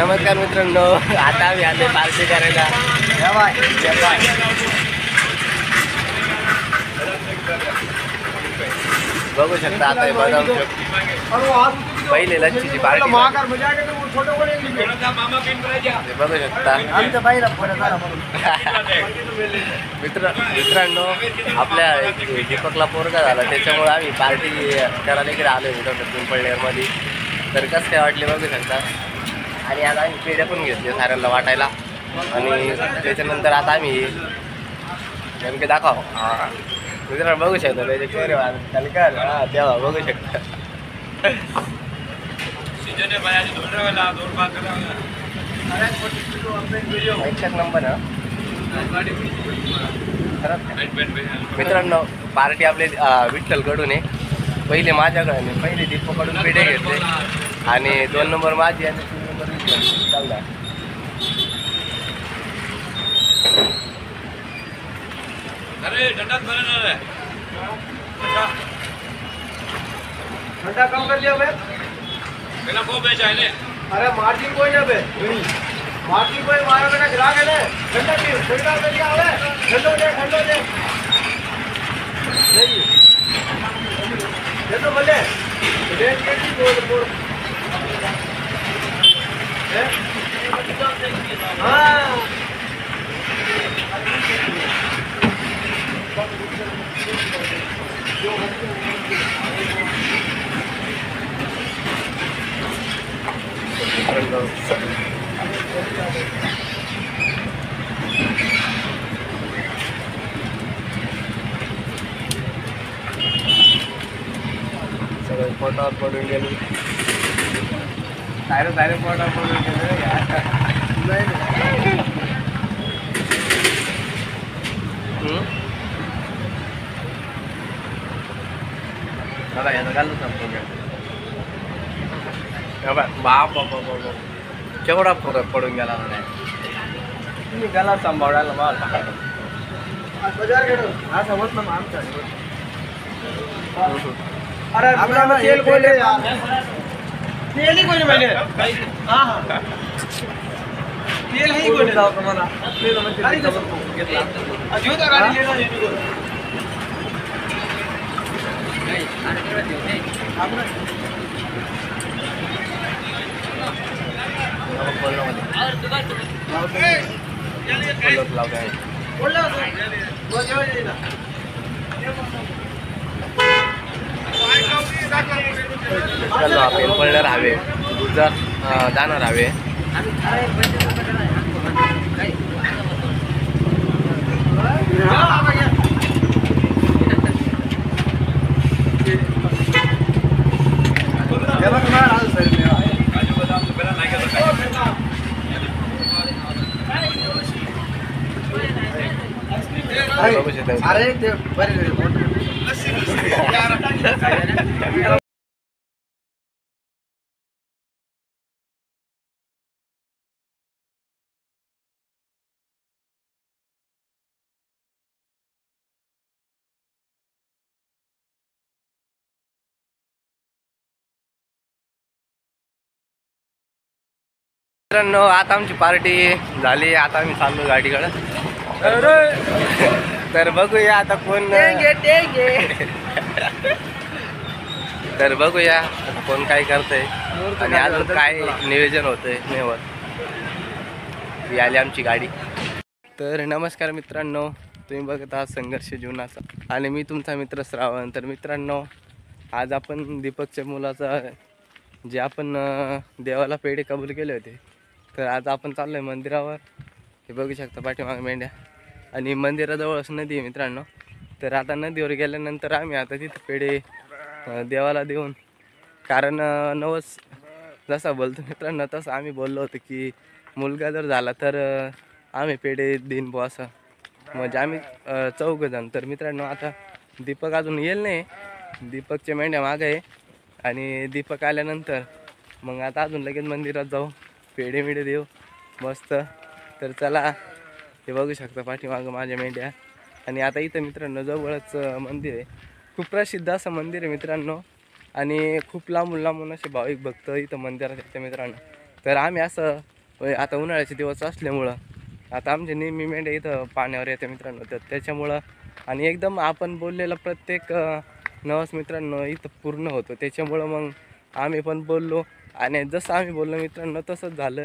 नमस्कार मित्रांनो, आता आम्ही आले पार्टी करायला. बघू शकता आता हे बदाम पहिले लच्छीची पार्टी बघू शकता. मित्रांनो आपल्या दीपकला पोरगा झाला त्याच्यामुळे आम्ही पार्टी करायला इकडे आलो इथं पिंपळनेरमध्ये. तर कसं काय वाटले बघू शकता. आणि आता आम्ही पेढे पण घेतले साऱ्यांना वाटायला. आणि त्याच्यानंतर आता आम्ही नेमके दाखव मित्रांनो बघू शकता त्याचे चेहरे हलकर तेव्हा बघू शकता. एक नंबर मित्रांनो पार्टी आपले विठ्ठलकडून आहे. पहिले माझ्याकडे पहिले दीपकडून पेढे घेतले आणि 2 नंबर माझी आणि 3 नंबर विठ्ठल चालला. अरे ठंडा है ठंडा कम कर लिया बे पहला को बेच आए ने. अरे मार्जिन कोई ना बे मार्जिन कोई मारा बेटा ग्राहक है ने ठंडा पी ठंडा कर लिया है ठंडो दे नहीं ये तो बोले रेट के भी बोल है हां सगळे पोटावर पडून गेले. सारे पोटावर पडून गेले दादा याचा घालून संपून बाप केवढा फरक पडून गेला नाही. तुम्ही गेला सांभाळायला मला बाजार गेलो हा समज ना आमचा अरे आपला तेल बोले यार तेल ही कोणी माहिती हां हां तेल ही कोणी जाऊ तुम्हाला तेल म्हणजे गाडी घेतला अजून तर गाडी लेना येतो नाही आणि देऊ आपण पिंपळनेर हवे गुजर जाणार हवे. अरे ते बरे मित्रांनो आता आमची पार्टी झाली. आता आम्ही चाललो गाडीकडे. तर बघूया आता कोण तर बघूया आता कोण काय करतंय आणि अजून काय नियोजन होतंय नेवर. ही आली आमची गाडी. तर नमस्कार मित्रांनो, तुम्ही बघत आहात संघर्ष जीवनाचा आणि मी तुमचा मित्र श्रावण. तर मित्रांनो आज आपण दीपकच्या मुलाचा जे आपण देवाला पेढे कबूल केले होते तर आज आपण चाललो आहे मंदिरावर. हे बघू शकता पाठीमागे मेंढ्या आणि मंदिराजवळच नदी आहे मित्रांनो. तर आता नदीवर गेल्यानंतर आम्ही आता तिथे पेढे देवाला देऊन, कारण नवस जसा बोलतो मित्रांनो तसं आम्ही बोललो होतो की मुलगा जर झाला तर आम्ही पेढे देईन बुवा असं. म्हणजे आम्ही 4 जण. तर मित्रांनो आता दीपक अजून येईल नाही, दीपकच्या मेंढ्या मागं आहे आणि दीपक आल्यानंतर मग आता अजून लगेच मंदिरात जाऊ, पेढे मिढे देऊ मस्त. तर चला हे बघू शकता पाठीमागं माझ्या मेंढ्या. आणि आता इथं मित्रांनो जवळच मंदिर आहे, खूप प्रसिद्ध असं मंदिर आहे मित्रांनो. आणि खूप लांबून लांबून असे भाविक भक्त इथं मंदिरात येते मित्रांनो. तर आम्ही असं आता उन्हाळ्याचे दिवस असल्यामुळं आता आमचे नेहमी मेंढ्या इथं पाण्यावर येते मित्रांनो. तर त्याच्यामुळं आणि एकदम आपण बोललेलं प्रत्येक नवस मित्रांनो इथं पूर्ण होतो. त्याच्यामुळं मग आम्ही पण बोललो आणि जसं आम्ही बोललो मित्रांनो तसंच झालं.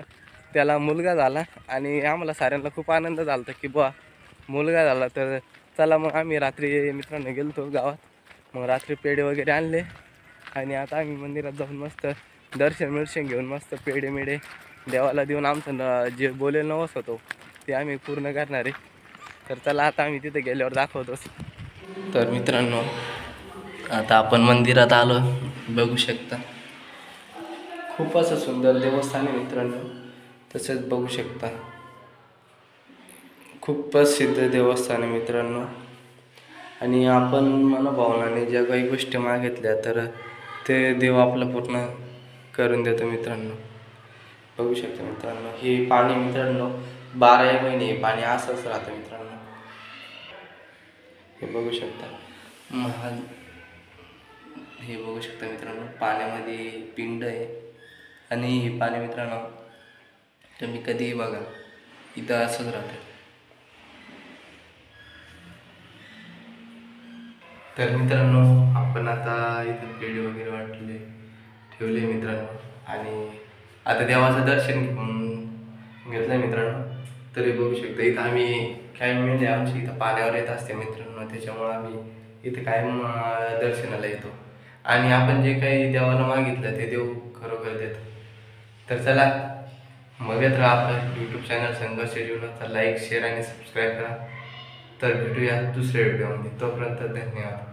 त्याला मुलगा झाला आणि आम्हाला साऱ्यांना खूप आनंद झाला होता की बुवा मुलगा झाला. तर चला मग आम्ही रात्री मित्रांनो गेलो होतो गावात. मग रात्री पेढे वगैरे आणले आणि आता आम्ही मंदिरात जाऊन मस्त दर्शन घेऊन मस्त पेढे मेढे देवाला देऊन आमचं जे बोलेलं नवस होतो ते आम्ही पूर्ण करणार आहे. तर चला आता आम्ही तिथे गेल्यावर दाखवतोच. तर मित्रांनो आता आपण मंदिरात आलो, बघू शकता खूप असं सुंदर देवस्थान आहे मित्रांनो. तसेच बघू शकता खूप प्रसिद्ध देवस्थान आहे मित्रांनो. आणि आपण मनोभावनाने ज्या काही गोष्टी मागितल्या तर ते देव आपलं पूर्ण करून देतो मित्रांनो. बघू शकता मित्रांनो हे पाणी मित्रांनो 12 महिने पाणी असंच राहतं मित्रांनो. हे बघू शकता हे बघू शकता मित्रांनो पाण्यामध्ये पिंड आहे आणि हे पाणी मित्रांनो तुम्ही कधीही बघा इथं असंच राहतं. तर मित्रांनो आपण आता इथं पेढे वगैरे वाटले ठेवले मित्रांनो आणि आता देवाचं दर्शन घेतलं मित्रांनो. तरी बघू शकता इथं आम्ही कायम म्हणजे आमची इथं पाण्यावर येत असते मित्रांनो. त्याच्यामुळं आम्ही इथे कायम दर्शनाला येतो आणि आपण जे काही देवाला मागितलं ते देव खरोखर देतो. तर चला बघत राहा आपलं यूट्यूब चॅनल संघर्ष जीवनाचा लाईक शेअर आणि सबस्क्राईब करा. तर भेटूया दुसऱ्या व्हिडिओमध्ये. तोपर्यंत धन्यवाद.